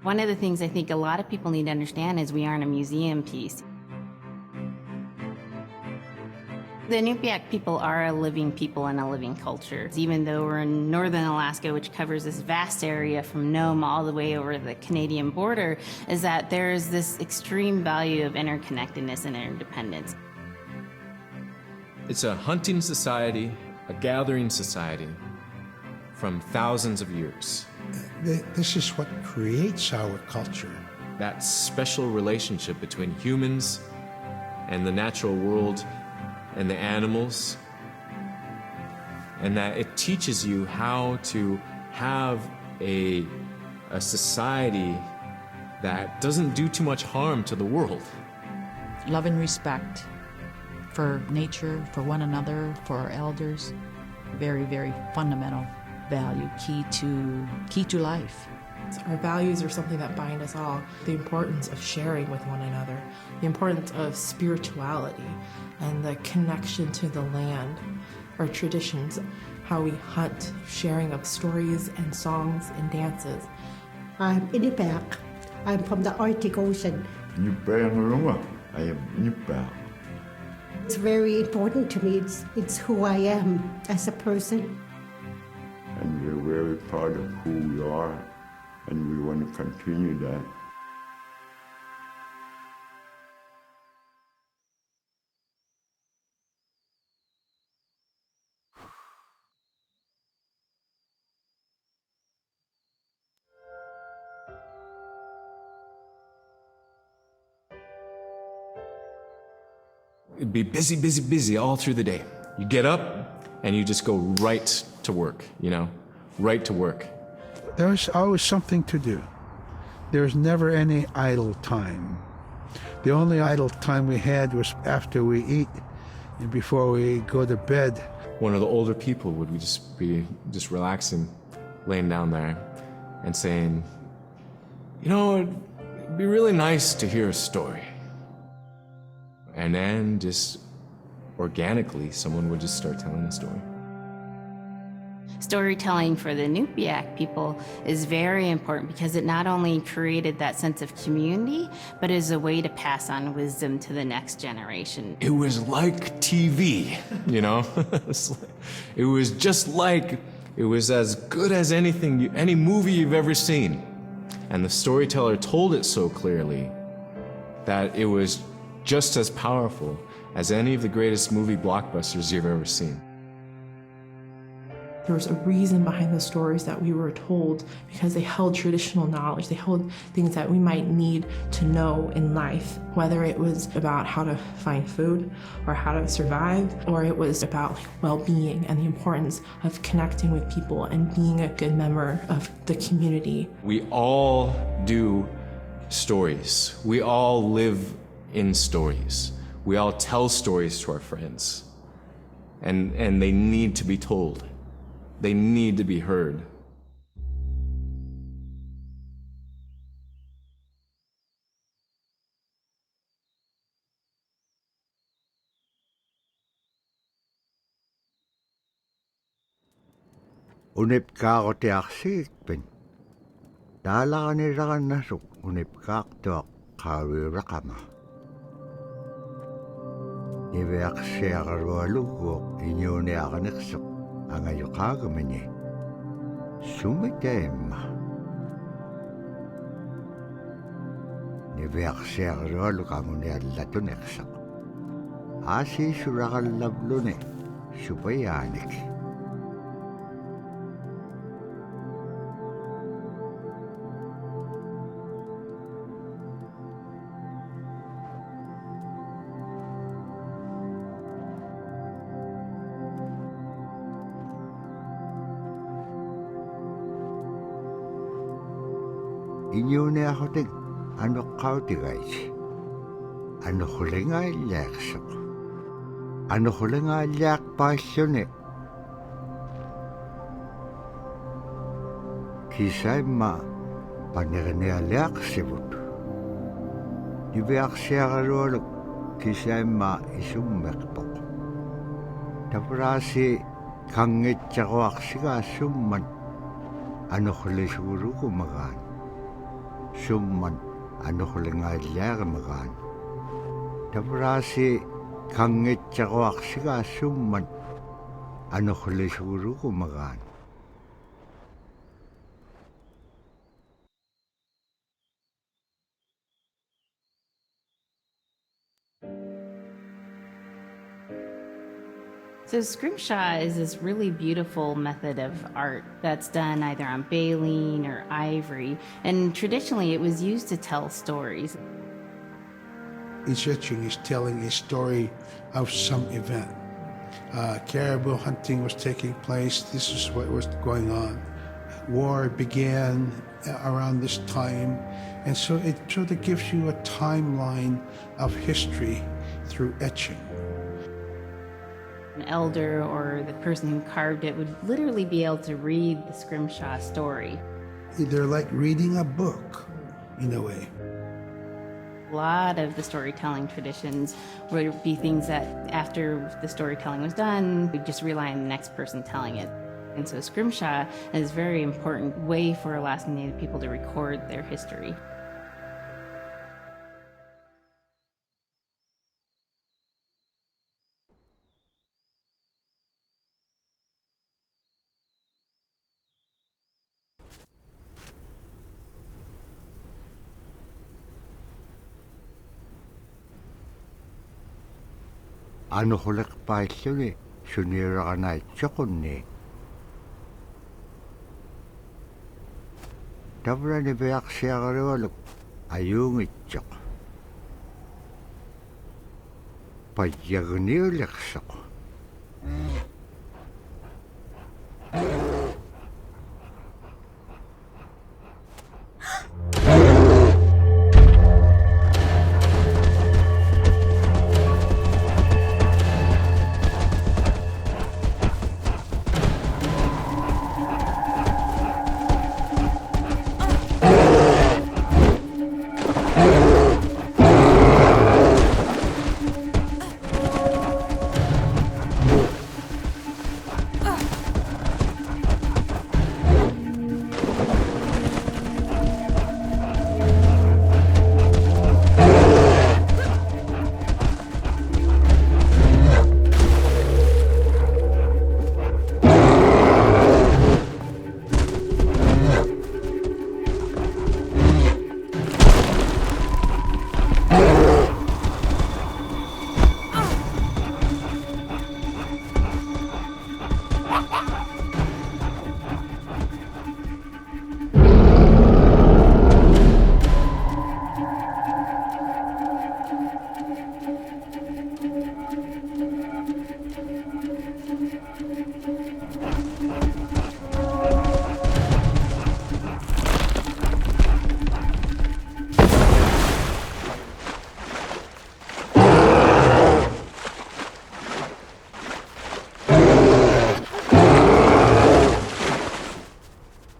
One of the things I think a lot of people need to understand is we aren't a museum piece. The Inupiaq people are a living people and a living culture. Even though we're in northern Alaska, which covers this vast area from Nome all the way over the Canadian border, is that there's this extreme value of interconnectedness and interdependence. It's a hunting society, a gathering society from thousands of years. This is what creates our culture. That special relationship between humans and the natural world and the animals, and that it teaches you how to have a society that doesn't do too much harm to the world. Love and respect for nature, for one another, for our elders. Very, very fundamental value, key to life. Our values are something that bind us all. The importance of sharing with one another, the importance of spirituality, and the connection to the land, our traditions, how we hunt, sharing of stories and songs and dances. I'm Inupiaq. I'm from the Arctic Ocean. I am Inupiaq. It's very important to me. It's who I am as a person. And we're very proud of who we are, and we want to continue that. It'd be busy, busy, busy all through the day. You get up and you just go right to work, right to work. There's always something to do. There's never any idle time. The only idle time we had was after we eat and before we go to bed. One of the older people would be just relaxing, laying down there and saying, it'd be really nice to hear a story. And then just organically, someone would just start telling a story. Storytelling for the Inupiaq people is very important because it not only created that sense of community, but is a way to pass on wisdom to the next generation. It was like TV, It was just like, it was as good as any movie you've ever seen. And the storyteller told it so clearly that it was just as powerful as any of the greatest movie blockbusters you've ever seen. There was a reason behind the stories that we were told because they held traditional knowledge. They held things that we might need to know in life, whether it was about how to find food or how to survive, or it was about well-being and the importance of connecting with people and being a good member of the community. We all do stories. We all live in stories. We all tell stories to our friends. And they need to be told. They need to be heard. Unipkaaqutiarsiitpin. Taalaqanilaqannasuk unipkaaqtuaq qaawiuraqama. Niveaqsiaqarualuguuq iñuuniaqaniqsuq angayuqaagamini. Sumitaimma. Niveaqsiaqarualuk anguniallatuneqsaq. Aasiisuraqallavluni supayaanik. Iñuuniahutik anuqqautigaiti. Anuqulingaallaaqsuq. Anuqulingaallaaqpaalluni. Kisima paniqniallaaqsivut. Niviaqsiaqalualuk Kisima isummeqpoq. Tapraasi kangitsaquaqsigaasumman anuqlisugurukumagaan. summan anuqlingaillaagimagaan tabraasi kangitsaquaqsigaa summan anuqlisuurugumagaan So scrimshaw is this really beautiful method of art that's done either on baleen or ivory, and traditionally it was used to tell stories. Each etching is telling a story of some event. Caribou hunting was taking place. This is what was going on. War began around this time, and so it sort of gives you a timeline of history through etching. An elder or the person who carved it would literally be able to read the scrimshaw story. They're like reading a book, in a way. A lot of the storytelling traditions would be things that after the storytelling was done, we'd just rely on the next person telling it. And so scrimshaw is a very important way for Alaskan Native people to record their history. anuqliqpailluni suniuraqanaitsoqunni tavrani peaqsiaqarualuk ayuungitsoq payyagniuliqsoq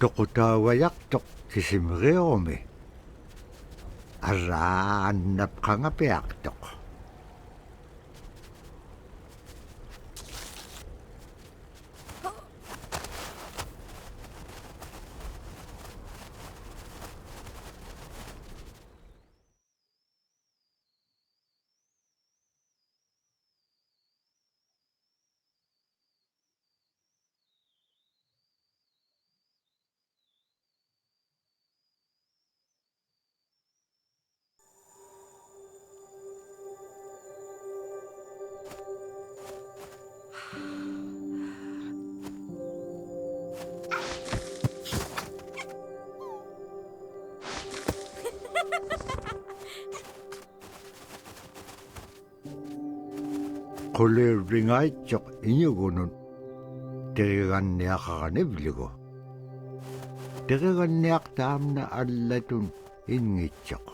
toqutaavajaqtoq kisimeriorumi arraannapqangapiaqtoq qulirringaitsoq iñugunun teriganniaqaqanivlugu teriganniaqtaamna allatun ingitsoq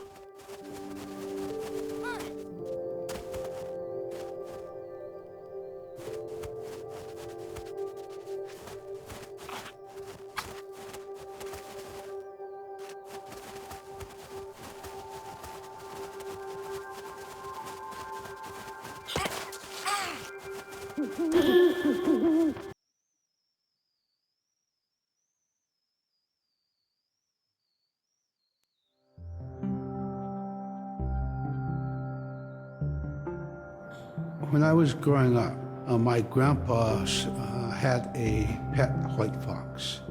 When I was growing up, my grandpa had a pet white fox.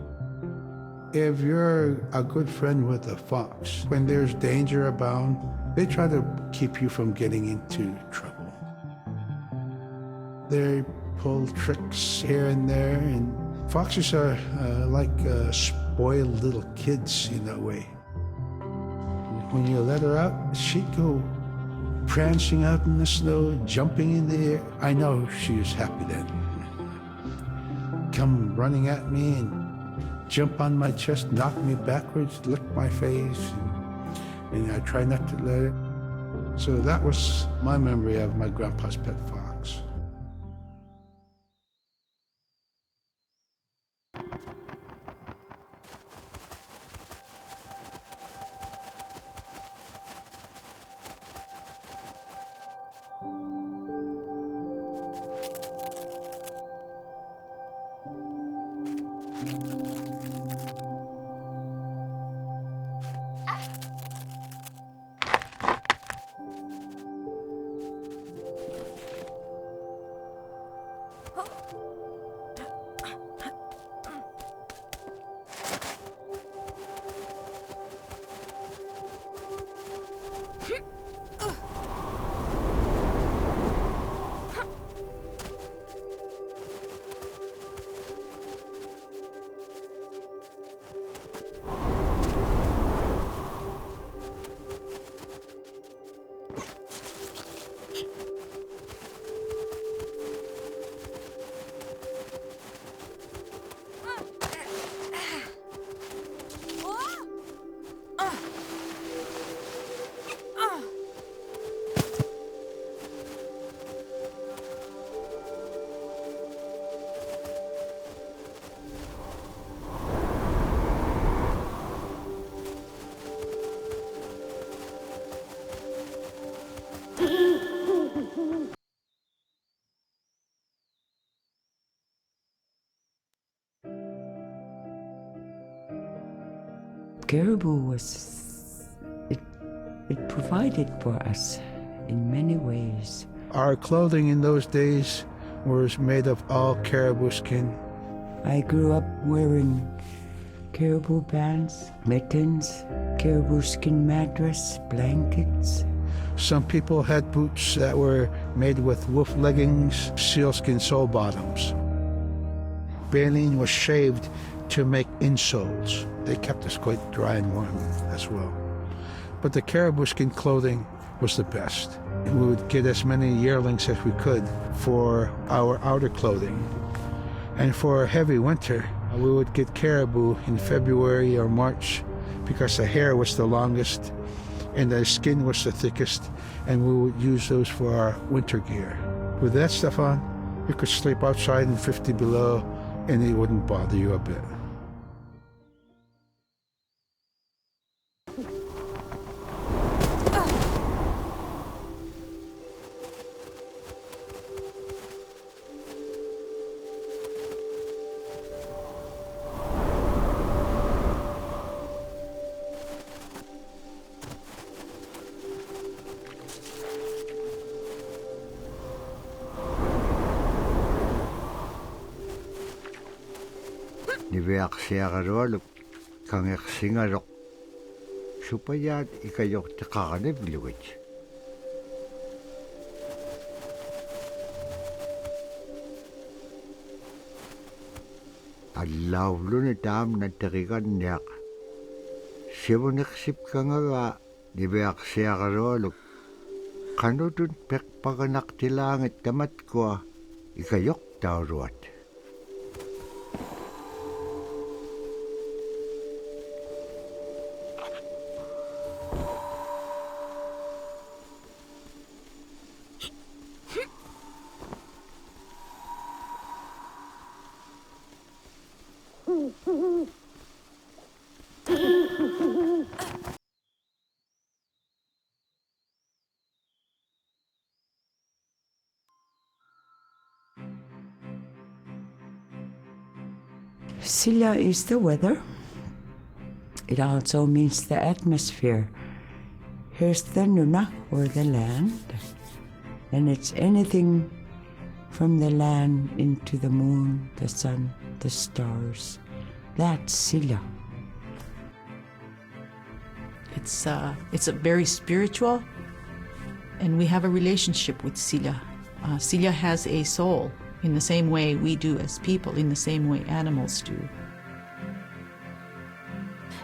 If you're a good friend with a fox, when there's danger abound, they try to keep you from getting into trouble. They pull tricks here and there, and foxes are like spoiled little kids in a way. When you let her out, she'd go prancing out in the snow, jumping in the air. I know she was happy then. Come running at me and jump on my chest, knock me backwards, lick my face, and I try not to let it. So that was my memory of my grandpa's pet fox. Caribou it provided for us in many ways. Our clothing in those days was made of all caribou skin. I grew up wearing caribou pants, mittens, caribou skin mattress, blankets. Some people had boots that were made with wolf leggings, sealskin sole bottoms. Baleen was shaved to make insoles. They kept us quite dry and warm as well. But the caribou skin clothing was the best. We would get as many yearlings as we could for our outer clothing. And for a heavy winter, we would get caribou in February or March because the hair was the longest and the skin was the thickest, and we would use those for our winter gear. With that stuff on, you could sleep outside in 50 below and it wouldn't bother you a bit. Niveaksiagarualuk kangersingarok supayat ikayok tiqaqanip luwich. Allawluni taam na tiqiganniaq sivuniqsip kangaga niveaksiagarualuk qanutun peqpaganaqtilaangit tamatkua ikayok tauruat. Sila is the weather. It also means the atmosphere. Here's the nuna, or the land. And it's anything from the land into the moon, the sun, the stars. That's sila. It's a very spiritual, and we have a relationship with sila. Sila has a soul in the same way we do as people, in the same way animals do.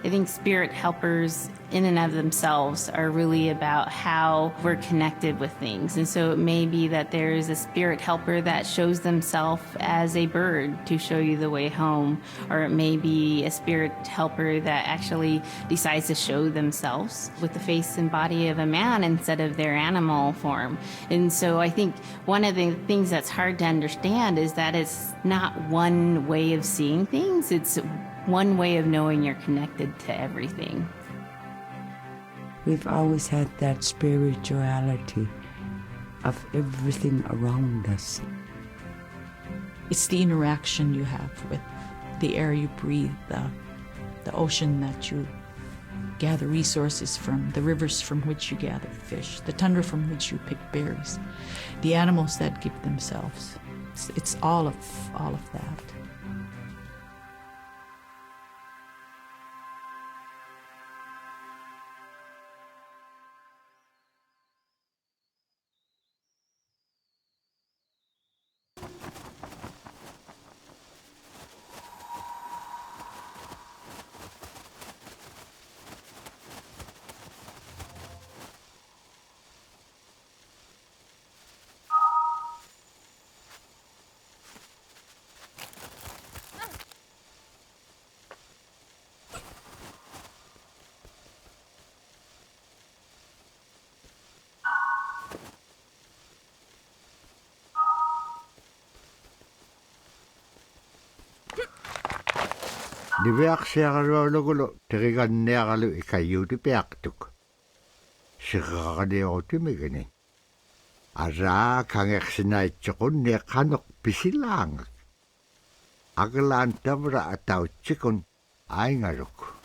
I think spirit helpers in and of themselves are really about how we're connected with things. And so it may be that there is a spirit helper that shows themselves as a bird to show you the way home, or it may be a spirit helper that actually decides to show themselves with the face and body of a man instead of their animal form. And so I think one of the things that's hard to understand is that it's not one way of seeing things, it's one way of knowing you're connected to everything. We've always had that spirituality of everything around us. It's the interaction you have with the air you breathe, the ocean that you gather resources from, the rivers from which you gather fish, the tundra from which you pick berries, the animals that give themselves. It's all of that. Niviaqsiaqalualugu teriganniaqalu ikayuutipiaqtuk. Siqaqaniutimigani. Araa kangeqsinaitsuqunni qanuq pisilaangak. Aglaan tavra atautsikun aingaruk.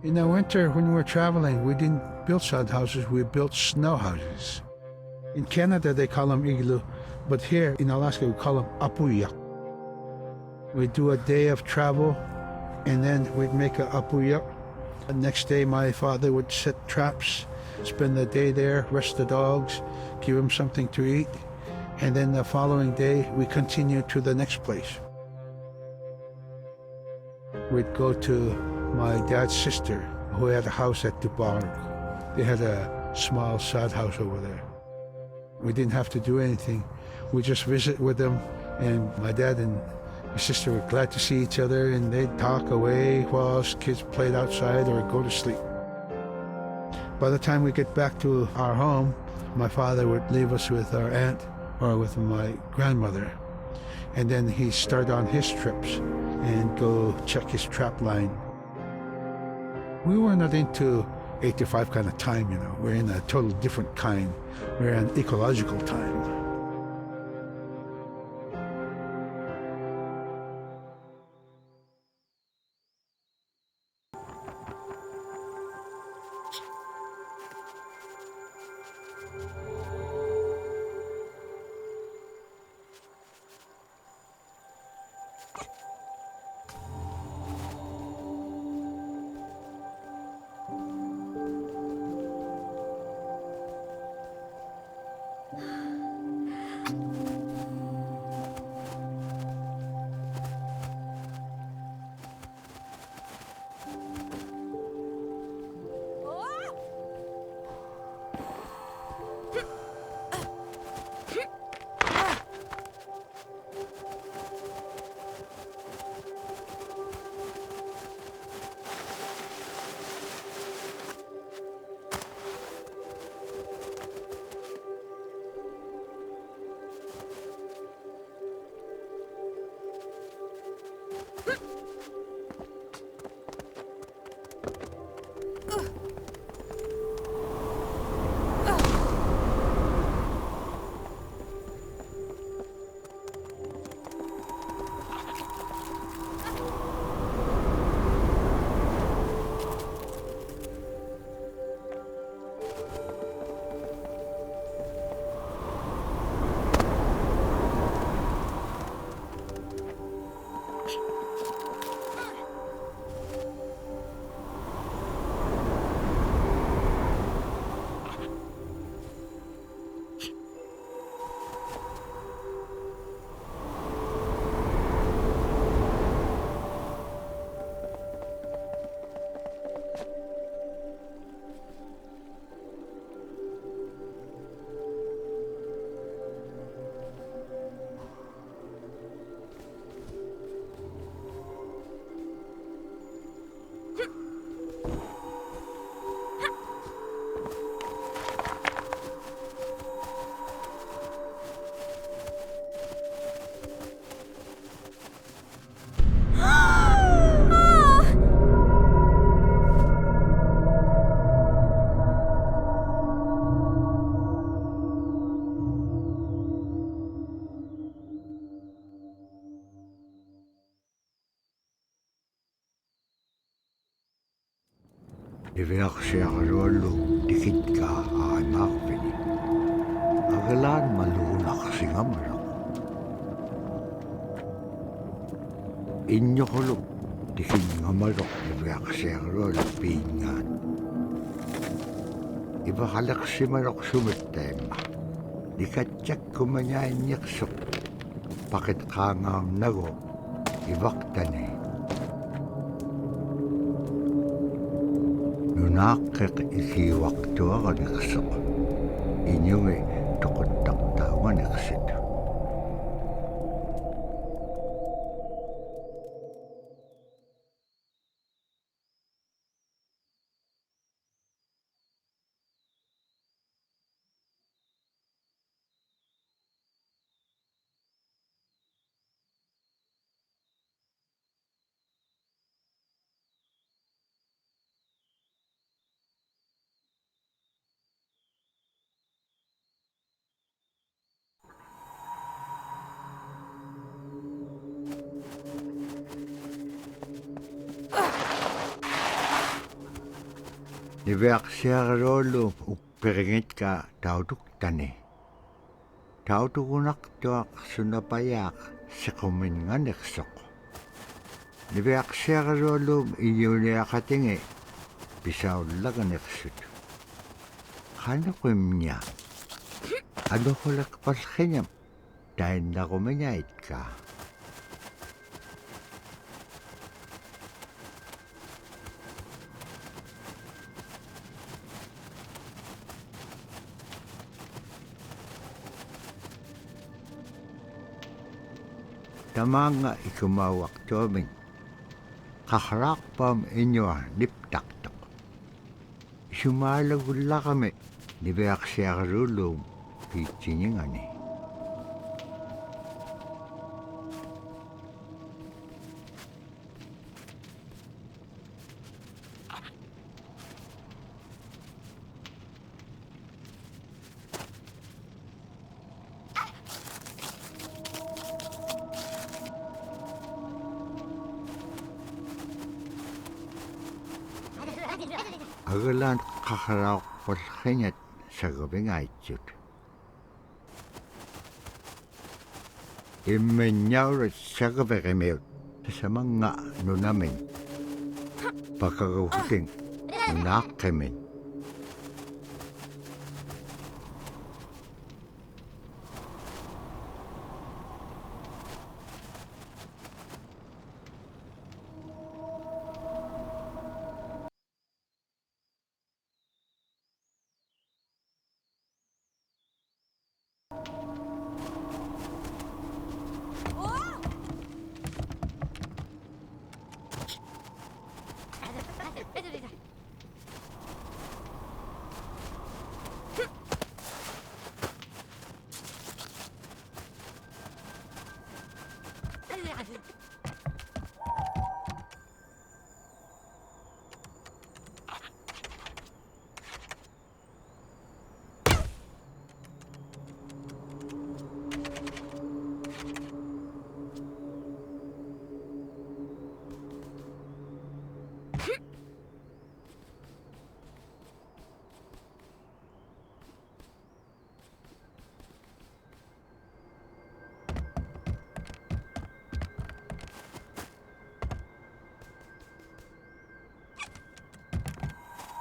In the winter, when we were traveling, we didn't build sod houses, we built snow houses. In Canada, they call them igloo, but here in Alaska, we call them apuyak. We'd do a day of travel, and then we'd make a apuyak. The next day, my father would set traps, spend the day there, rest the dogs, give them something to eat, and then the following day, we continued to the next place. We'd go to my dad's sister, who had a house at Dubai. They had a small sod house over there. We didn't have to do anything. We just visit with them, and my dad and my sister were glad to see each other, and they'd talk away while us kids played outside or go to sleep. By the time we get back to our home, my father would leave us with our aunt or with my grandmother, and then he'd start on his trips and go check his trap line. We were not into 8 to 5 kind of time, you know. We're in a total different kind. We're in ecological time. Niveaksiakarolo tikitka aimarpini. Agalaan maluunak singamarak. Inyokolo tikingamarok niveaksiakarolo pingan. Ibakalaksimarok sumittema. Nikatsak kumanyain yaksok. Pakit kangaw nago. Ibaktani. Nunakik ikiwaktua niksok. Inyungi tukuntaktawa niksit. Niveaksiakarolo upperingit ka tautuktani. Tautukunak tuak sunapayak sikumin nga niksok. Niveaksiakarolo iyuniakatingi pisaw laga niksut. Kano kumnya? Ano kulak palkinyam? Dahil na kumanyait ka. Tamanga ikumawak tuaming. Kakarakpam inyo niptaktok. Sumalagula kami. Niveaksiakarolo pichinyingani. Agalan kakarawak palkinyat sa gabing aitsut. Imenyawrat sa gabing email sa mga nunamin. Pagkagahuting nunakimin.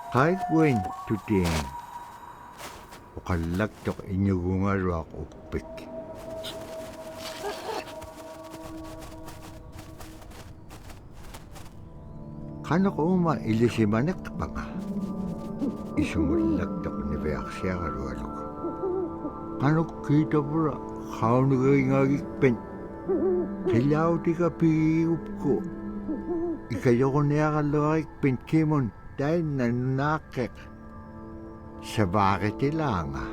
Kahit win today, ukalagtok inyugungarwak upik. Kano ko ilisimanak pa nga? Isumulagtok ni Beaksiakarwalok. Kano kita pura, kao nagayngagikpen. Kilaw di ka piup ko. Ikayo ko niya kalawagikpen kimon. Dahil nanakik sa bakit ilanga.